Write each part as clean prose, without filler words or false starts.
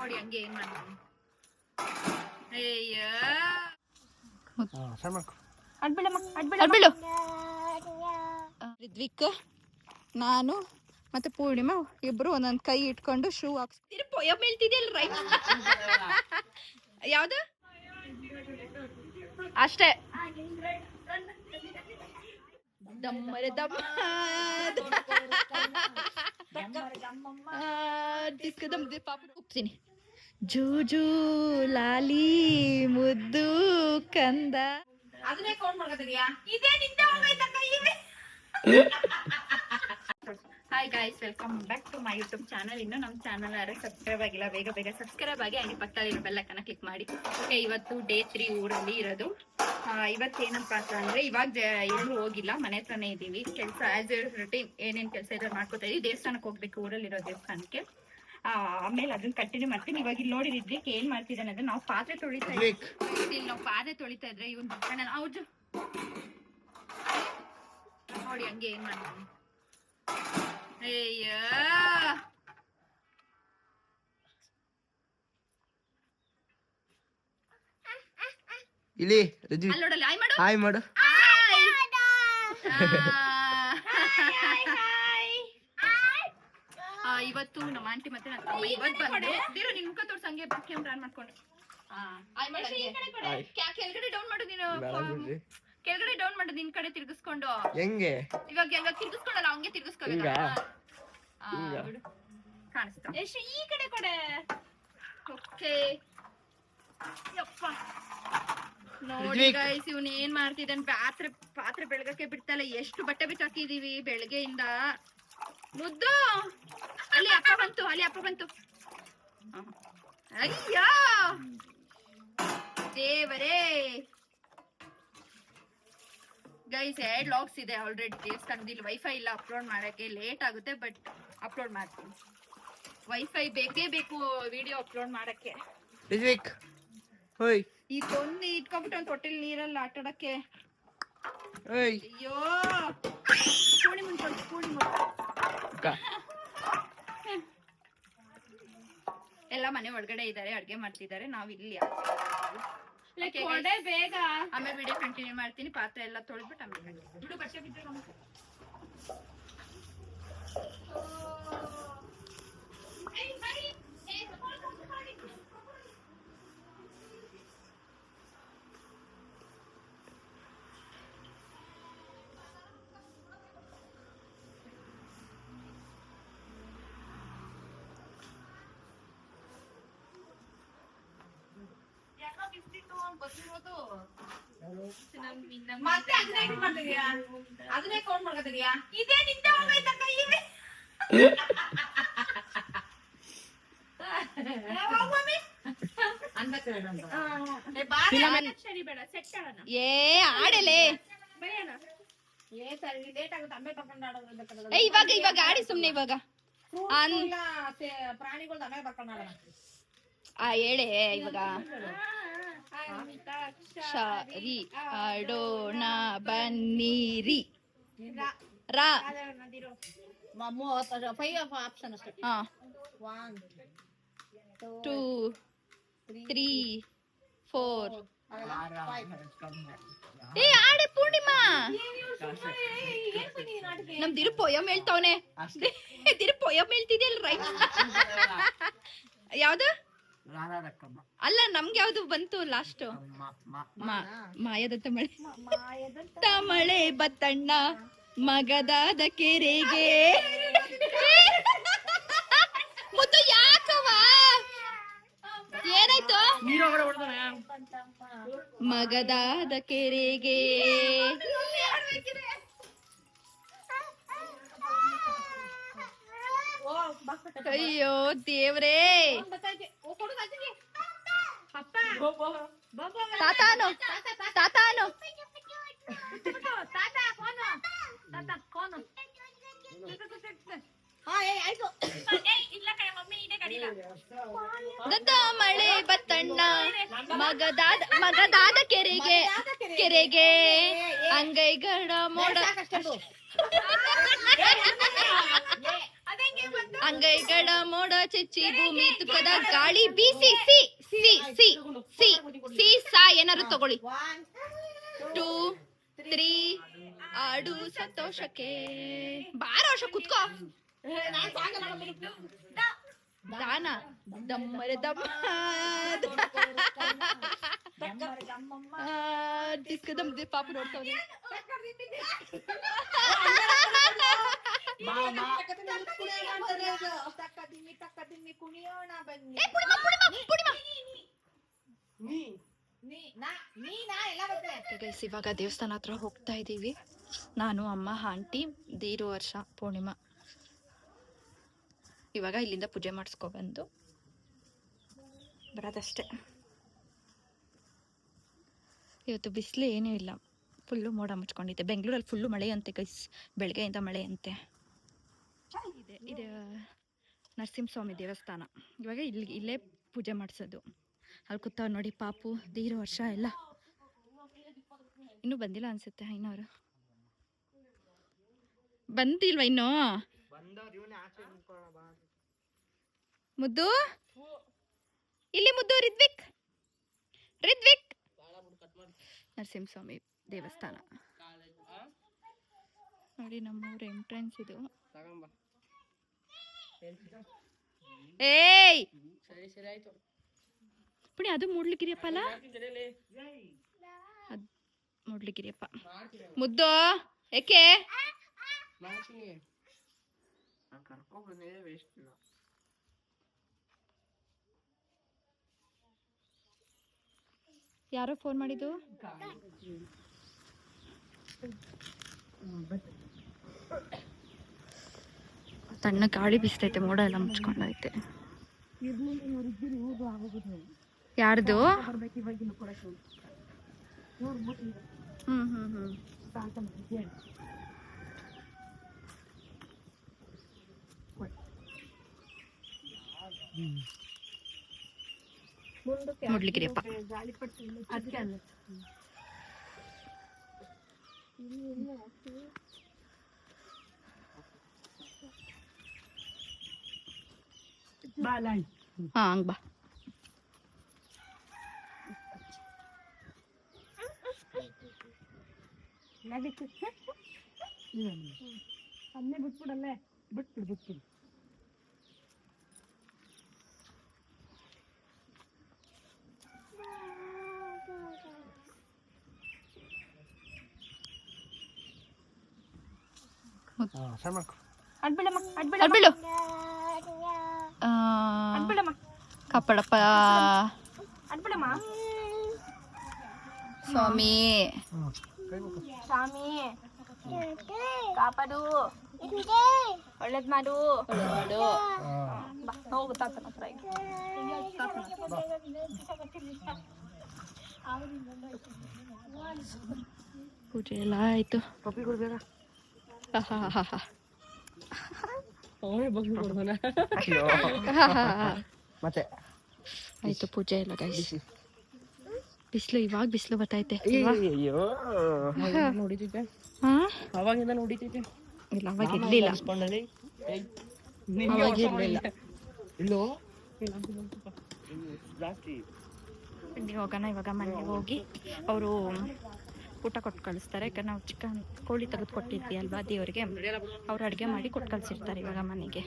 ನೋಡಿ ಹಂಗೆ ಏನ್ ಮಾಡ್ತೀನಿ. ಅಯ್ಯ ಅಡ್ಬಿಡು. ರಿದ್ವಿಕ್, ನಾನು ಮತ್ತೆ ಪೂರ್ಣಿಮಾ ಇಬ್ರು ಒಂದೊಂದ್ ಕೈ ಇಟ್ಕೊಂಡು ಶೂ ಹಾಕ್ಸ್ತೀರಿ. ಪೊಯಮ್ ಹೇಳ್ತಿದ್ಯಲ್ಲ ರೈಟ್. ಯಾವ್ದು ಅಷ್ಟೇ. ದಮ್ಮರೆ ದಮ್ಮ ಜೂಜು ಲಾಲಿ ಮುದ್ದು ಕಂದ. ಅದನ್ನೇ ಕೌಂಟ್ ಮಾಡ್ಕೊತಿದ್ಯಾ? ಇದೇ ನಿಂದ ಹೋಗೈತಕ್ಕ ಇವೆ. Hi guys, welcome back to my YouTube channel. ಇನ್ನು ನಮ್ಮ ಚಾನಲ್ ಯಾರು ಸಬ್ಸ್ಕ್ರೈಬ್ ಆಗಿಲ್ಲ, ಬೇಗ ಬೇಗ ಸಬ್ಸ್ಕ್ರೈಬ್ ಆಗಿ ಹಂಗೆ ಪಕ್ಕದಲ್ಲಿರೋ ಬೆಲ್ ಐಕಾನ್ ಕ್ಲಿಕ್ ಮಾಡಿ. ಓಕೆ, ಇವತ್ತು ಡೇ 3 ಊರಲ್ಲಿ ಇರೋದು. ಇವತ್ತೇನಪ್ಪ ಅಂತಂದ್ರೆ, ಇವಾಗ ಎಲ್ಲೂ ಹೋಗಿಲ್ಲ, ಮನೆ ಹತ್ರನೇ ಇದ್ದೀವಿ. ಕೆಲಸ ಆಸ್ ರೂಟೀನ್ ಏನೇನು ಕೆಲಸ ಇದ್ರೆ ಮಾಡ್ಕೋತಾ ಇದೀವಿ. ದೇವಸ್ಥಾನಕ್ಕೆ ಹೋಗ್ಬೇಕು, ಊರಲ್ಲಿರೋ ದೇವಸ್ಥಾನಕ್ಕೆ. ಆಮೇಲೆ ಅದನ್ನ ಕಂಟಿನ್ಯೂ ಮಾಡ್ತೀನಿ. ಇವಾಗ ಇಲ್ಲಿ ನೋಡಿದ್ವಿ ಏನ್ ಮಾಡ್ತಿದ್ದಾನೆ ಅಂದ್ರೆ, ನಾವು ಪಾತ್ರೆ ತೊಳಿತಾ ಇದ್ವಿ. ನಾವು ಪಾತ್ರೆ ತೊಳಿತಾ ಇದ್ರೆ ಇವ್ನು ಅವ್ರು ನೋಡಿ ಹಂಗೆ ಏನ್ ಮಾಡ್ತಾನೆ. ಅಯ್ಯ ಇಲ್ಲಿ ಅಲ್ಲೋಡಲ್ಲ ಹಾಯ್ ಮಾಡು. ಇವತ್ತು ನಮ್ಮ ಆಂಟಿ ಮತ್ತೆ ನನ್ನ ತಮ್ಮ ಇವತ್ತು ಬಂದು ನಿನ್ ಮುಖ ತೋರ್ಸ ಹಂಗೆ ಕ್ಯಾಮ್ರಾ ಆನ್ ಮಾಡ್ಕೊಂಡು ಕೆಳಗಡೆ ಡೌನ್ ಮಾಡು. ನೀನು ಕೆಳಗಡೆ ಡೌನ್ ಮಾಡು, ನಿನ್ ಕಡೆ ತಿರ್ಗಿಸ್ಕೊಂಡು. ಹೆಂಗೆ ಇವಾಗ ತಿರ್ಗಿಸ್ಕೊಂಡಲ್ಲ, ಹಂಗೆ ತಿರ್ಗಿಸ್ಕೋಬೇಕು. ಕಾಣಿಸ್ತಾ ಎಷ್ಟು ಈ ಕಡೆ ಕೊಡೆ. ಓಕೆ, ನೋಡಿ ಗೈಸ್, ಇವ್ನ ಏನ್ ಮಾಡ್ತಿದ್ದಾನೆ. ಪಾತ್ರೆ ಬೆಳಗಕ್ಕೆ ಬಿಡ್ತಲ್ಲ. ಎಷ್ಟು ಬಟ್ಟೆ ಬಿಚ್ಚಾಕಿದೀವಿ ಬೆಳಗ್ಗೆಯಿಂದ. ಮುದ್ದು, ಅಲ್ಲಿ ಅಪ್ಪ ಬಂತು. ಅಯ್ಯ ದೇವರೇ. ಗೈಸ್, 2 ಲಾಗ್ಸ್ ಇದೆ ಆಲ್ರೆಡಿ ದೇವಸ್ಥಾನದಲ್ಲಿ. ವೈಫೈ ಇಲ್ಲ, ಅಪ್ಲೋಡ್ ಮಾಡಕ್ಕೆ ಲೇಟ್ ಆಗುತ್ತೆ, ಬಟ್ ಅಪ್ಲೋಡ್ ಮಾಡ್ತೀನಿ. ವೈಫೈ ಬೇಕೇ ಬೇಕು ವಿಡಿಯೋ ಅಪ್ಲೋಡ್ ಮಾಡಕ್ಕೆ. ಇದೊಂದು ಇಟ್ಕೊಂಡ್ಬಿಟ್ಟು ಒಂದು ತೊಟ್ಟಿಲ್ ನೀರಲ್ಲಿ ಆಟಾಡಕ್ಕೆ. ಅಯ್ಯೋ, ಪೂಣಿ ಎಲ್ಲ ಮನೆ ಒಳಗಡೆ ಇದ್ದಾರೆ, ಅಡ್ಗೆ ಮಾಡ್ತಿದ್ದಾರೆ. ನಾವ್ ಇಲ್ಲಿ ಬೇಗ ಆಮೇಲೆ ವಿಡಿಯೋ ಕಂಟಿನ್ಯೂ ಮಾಡ್ತೀನಿ. ಪಾತ್ರೆ ಎಲ್ಲ ತೊಳೆದ್ಬಿಟ್ಟು ಆಮೇಲೆ ಬಿಡು. ಬಟ್ಟೆ ಬಿದ್ದರೆ ಮತ್ತೆ ಅದನ್ನೇ ಕೌಂಟ್ ಮಾಡ್ಕೊತಿದ್ಯಾ? ಇದೇ ನಿಂದ ಹೋಗೈತಕ್ಕ ಇವೆ. ಏ ಆಡಲೆ ಇವಾಗ ಆಡಿ ಸುಮ್ನೆ. ಇವಾಗ ಪ್ರಾಣಿಗಳು ಹೇಳೆ. ಇವಾಗ ಸರಿ ಆಡೋಣ ಬನ್ನಿರಿ. ರಾ 2 3 4. ಏ ಆಡೆ ಪೂರ್ಣಿಮಾ, ನಮ್ ದಿರು ಪೊಯಮ್ ಹೇಳ್ತಾವನೆ. ದಿರು ಪೊಯಮ್ ಹೇಳ್ತಿದ್ಯಲ್ಲ ರೈಟ್. ಯಾವ್ದು ಅಲ್ಲ, ನಮ್ಗೆ ಯಾವ್ದು ಬಂತು ಲಾಸ್ಟ್? ಮಾಯದತ್ತ ಮಳೆ ಬತ್ತಣ್ಣ ಮಗದಾದ ಕೆರೆಗೆ. ಮುದ್ದು ಯಾಕವ ಏನಾಯ್ತು? ಮಗದಾದ ಕೆರೆಗೆ. ಅಯ್ಯೋ ದೇವ್ರೇ. ತಾತಾನು ಗದ್ದ ಮಳೆ ಬತ್ತಣ್ಣ ಮಗದಾದ ಕೆರೆಗೆ ಅಂಗೈಗಡ ಮೋಡ. ಅಂಗೈಗಳ ಮೋಡ ಚೆಚ್ಚಿ ಭೂಮಿ ತುಕದ ಗಾಳಿ ಬೀಸಿ C C C C C ಸಾ ಏನಾರು ತಗೊಳ್ಳಿ 2 3 ಆಡು ಸಂತೋಷಕ್ಕೆ ಬಾರೋ ವರ್ಷ ಕುತ್ಕೋ ದಾನ ದಮ್ಮರೆ ದಮ್ಮ ಡಿಸ್ಕದಮ್ ಪಾಪು ನೋಡ್ತಾವ್ರೆ ಇವಾಗ ದೇವಸ್ಥಾನ ಹತ್ರ ಹೋಗ್ತಾ ಇದೀವಿ ನಾನು ಅಮ್ಮ ಆಂಟಿ ದೀರು ವರ್ಷ ಪೂರ್ಣಿಮಾ ಇವಾಗ ಇಲ್ಲಿಂದ ಪೂಜೆ ಮಾಡಿಸ್ಕೊಬಂದು ಬರೋದಷ್ಟೇ ಇವತ್ತು ಬಿಸಿಲು ಏನೂ ಇಲ್ಲ ಫುಲ್ಲು ಮೋಡ ಮುಚ್ಕೊಂಡಿದೆ ಬೆಂಗಳೂರಲ್ಲಿ ಫುಲ್ಲು ಮಳೆ ಅಂತೆ ಗೈಸ್ ಬೆಳಗ್ಗೆಯಿಂದ ಮಳೆ ಅಂತೆ ಇದೆ ನರಸಿಂಹಸ್ವಾಮಿ ದೇವಸ್ಥಾನ ಇವಾಗ ಇಲ್ಲೇ ಪೂಜೆ ಮಾಡಿಸೋದು ಅಲ್ಲಿ ಕೂತಾವ್ ನೋಡಿ ಪಾಪು ದೀರು ವರ್ಷ ಎಲ್ಲ ಇನ್ನೂ ಬಂದಿಲ್ಲ ಅನ್ಸುತ್ತೆ ಇನ್ನವರು ಬಂದಿಲ್ವಾ ಇನ್ನು ಮುದ್ದು ಇಲ್ಲಿ ಮುದ್ದು ರಿದ್ವಿಕ್ ರಿದ್ವಿಕ್ ನರಸಿಂಹಸ್ವಾಮಿ ದೇವಸ್ಥಾನ ನೋಡಿ ನಮ್ಮೂರ ಎಂಟ್ರೆನ್ಸ್ ಇದು ಏಯ್ ಪುಣಿ ಅದು ಮೂಡ್ಲಿಗಿರಿಯಪ್ಪ ಅಲ್ಲ ಅದ್ ಮೂಡ್ಲಿಗಿರಿಯಪ್ಪ ಮುದ್ದು ಏಕೆ ಯಾರೋ ಫೋನ್ ಮಾಡಿದ್ದು ತಣ್ಣ ಗಾಳಿ ಬೀಸ್ತೈತೆ ಮೋಡ ಎಲ್ಲ ಮುಚ್ಕೊಂಡೈತೆ ಯಾರ್ದು ಮೂಡ್ಲಿಗಿರಿಯಪ್ಪ ಹಾ ಹಂಗ ಬಾ ಬಿಟ್ಬಿಡಲ್ಲೇ ಬಿಟ್ಬಿಡು ಕಾಪಾಡಪ್ಪ ಸ್ವಾಮಿ ಸ್ವಾಮಿ ಕಾಪಾಡು ಒಳ್ಳೇದ್ ಮಾಡು ಹೋಗು ತಾತನ ಹತ್ರ ಪೂಜೆ ಎಲ್ಲ ಆಯ್ತು ಮತ್ತೆ ಆಯ್ತು ಪೂಜೆ ಎಲ್ಲ ಗೈಸ್ ಬಿಸಿಲು ಇವಾಗ ಬಿಸಿಲು ಬರ್ತೈತೆ ನೋಡಿದ್ದೆ ಹಾ ಅವಾಗಿಂದ ನೋಡಿದ್ದೆ ಇಲ್ಲ ಅವಾಗ ಇರ್ಲಿಲ್ಲ ಅವಾಗ ಇರ್ಲಿಲ್ಲ ಹೋಗೋಣ ಇವಾಗ ಮನೆಗೆ ಹೋಗಿ ಅವರು ಊಟ ಕೊಟ್ಟು ಕಳಿಸ್ತಾರೆ ಯಾಕಂದ್ರೆ ನಾವು ಚಿಕನ್ ಕೋಳಿ ತೆಗೆದು ಕೊಟ್ಟಿದ್ವಿ ಅಲ್ವಾ ದೇವ್ರಿಗೆ ಅವ್ರು ಅಡುಗೆ ಮಾಡಿ ಕೊಟ್ಟು ಕಳಿಸಿರ್ತಾರೆ ಇವಾಗ ಮನೆಗೆ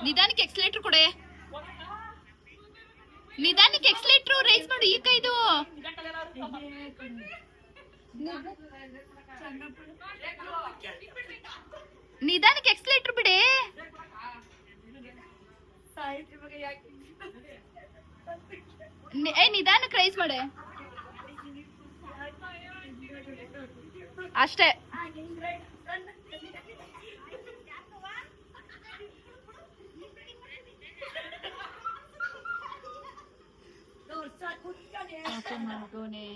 ನಿಧಾನಕ್ಕೆ ಎಕ್ಸಲೇಟರ್ ಕೊಡೆ ನಿಧಾನಕ್ಕೆ ಎಕ್ಸಲೇಟರ್ ರೈಸ್ ಮಾಡು ಈಗ ಇದು ನಿಧಾನಕ್ಕೆ ಎಕ್ಸಲೇಟರ್ ಬಿಡೆ ನಿಧಾನಕ್ಕೆ ರೈಸ್ ಮಾಡೆ ಅಷ್ಟೇ ಮಗನೇ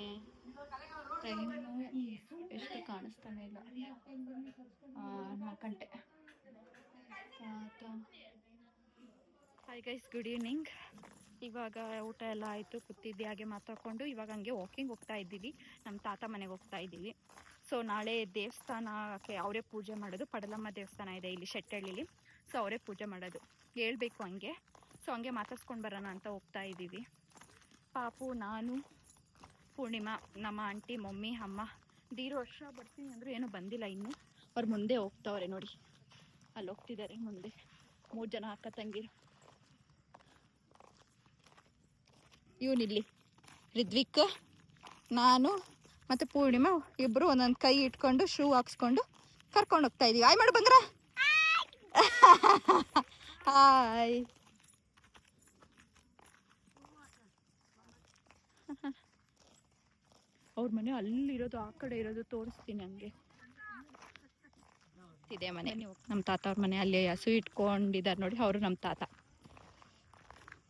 4 ಗಂಟೆ. Hi guys, good evening. ಇವಾಗ ಊಟ ಎಲ್ಲ ಆಯಿತು, ಕೂತಿದ್ದೆ ಹಾಗೆ ಮಾತಾಡ್ಕೊಂಡು. ಇವಾಗ ಹಂಗೆ ವಾಕಿಂಗ್ ಹೋಗ್ತಾ ಇದ್ದೀವಿ, ನಮ್ಮ ತಾತ ಮನೆಗೆ ಹೋಗ್ತಾ ಇದ್ದೀವಿ. ಸೊ ನಾಳೆ ದೇವಸ್ಥಾನಕ್ಕೆ ಅವರೇ ಪೂಜೆ ಮಾಡೋದು. ಪಡಲಮ್ಮ ದೇವಸ್ಥಾನ ಇದೆ ಇಲ್ಲಿ ಶೆಟ್ಟಹಳ್ಳಿಲಿ, ಸೊ ಅವರೇ ಪೂಜೆ ಮಾಡೋದು. ಹೇಳ್ಬೇಕು ಹಂಗೆ. ಸೊ ಹಂಗೆ ಮಾತಾಡ್ಸ್ಕೊಂಡು ಬರೋಣ ಅಂತ ಹೋಗ್ತಾ ಇದ್ದೀವಿ. ಪಾಪು, ನಾನು, ಪೂರ್ಣಿಮಾ, ನಮ್ಮ ಆಂಟಿ, ಮಮ್ಮಿ, ಅಮ್ಮ. ದೀರು ವರ್ಷ ಬರ್ತೀನಿ ಅಂದರು, ಏನೂ ಬಂದಿಲ್ಲ ಇನ್ನು. ಅವ್ರು ಮುಂದೆ ಹೋಗ್ತಾವ್ರೆ ನೋಡಿ, ಅಲ್ಲಿ ಹೋಗ್ತಿದ್ದಾರೆ ಮುಂದೆ. 3 ಜನ ಅಕ್ಕ ತಂಗಿರು. ಇವನಿಲ್ಲಿ ರಿದ್ವಿಕ್, ನಾನು ಮತ್ತು ಪೂರ್ಣಿಮಾ ಇಬ್ಬರು ಒಂದೊಂದು ಕೈ ಇಟ್ಕೊಂಡು ಶೂ ಹಾಕ್ಸ್ಕೊಂಡು ಕರ್ಕೊಂಡು ಹೋಗ್ತಾ ಇದೀವಿ. ಆಯ್ ಮಾಡು ಬಂಗ್ರ. ಹಾಯ್. ಅವ್ರ ಮನೆ ಅಲ್ಲಿರೋದು, ಆ ಕಡೆ ಇರೋದು ತೋರಿಸ್ತೀನಿ ಹಂಗೆ. ಇದೆ ಮನೆ, ನಮ್ಮ ತಾತ ಅವ್ರ ಮನೆ. ಅಲ್ಲಿ ಹಸು ಇಟ್ಕೊಂಡಿದ್ದಾರೆ ನೋಡಿ, ಅವರು ನಮ್ಮ ತಾತ.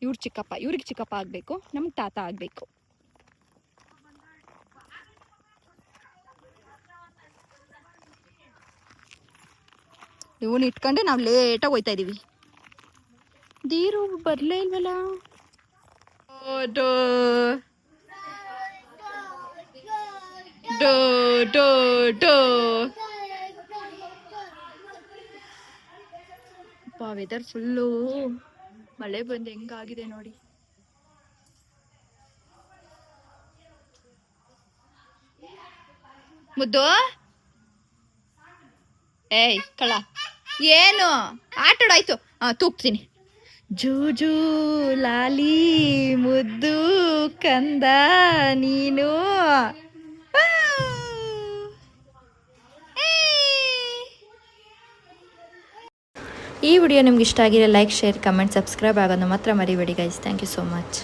ಇವ್ರು ಚಿಕ್ಕಪ್ಪ, ಇವ್ರಿಗೆ ಚಿಕ್ಕಪ್ಪ ಆಗಬೇಕು, ನಮ್ಗೆ ತಾತ ಆಗಬೇಕು. ಇವನು ಇಟ್ಕೊಂಡೆ ನಾವು ಲೇಟಾಗಿ ಹೋಯ್ತಾ ಇದೀವಿ. ದೀರು ಬರಲೇ ಇಲ್ವಲ್ಲ. ಡೋ ಡೋ ಡೋ ಡೋ. ವೆದರ್ ಫುಲ್ಲು ಮಳೆ ಬಂದು ಹೆಂಗಾಗಿದೆ ನೋಡಿ. ಮುದ್ದು, ಏಯ್ ಕಳ, ಏನು ಆಟಾಡಾಯ್ತು. ತೂಗ್ತೀನಿ. ಜೂಜು ಲಾಲಿ ಮುದ್ದು ಕಂದ ನೀನು. ಈ ವಿಡಿಯೋ ನಿಮ್ಗೆ ಇಷ್ಟ ಆಗಿರೋ ಲೈಕ್, ಶೇರ್, ಕಮೆಂಟ್, ಸಬ್ಸ್ಕ್ರೈಬ್ ಆಗೋದು ಮಾತ್ರ ಮರಿಬೇಡಿ guys. Thank you so much.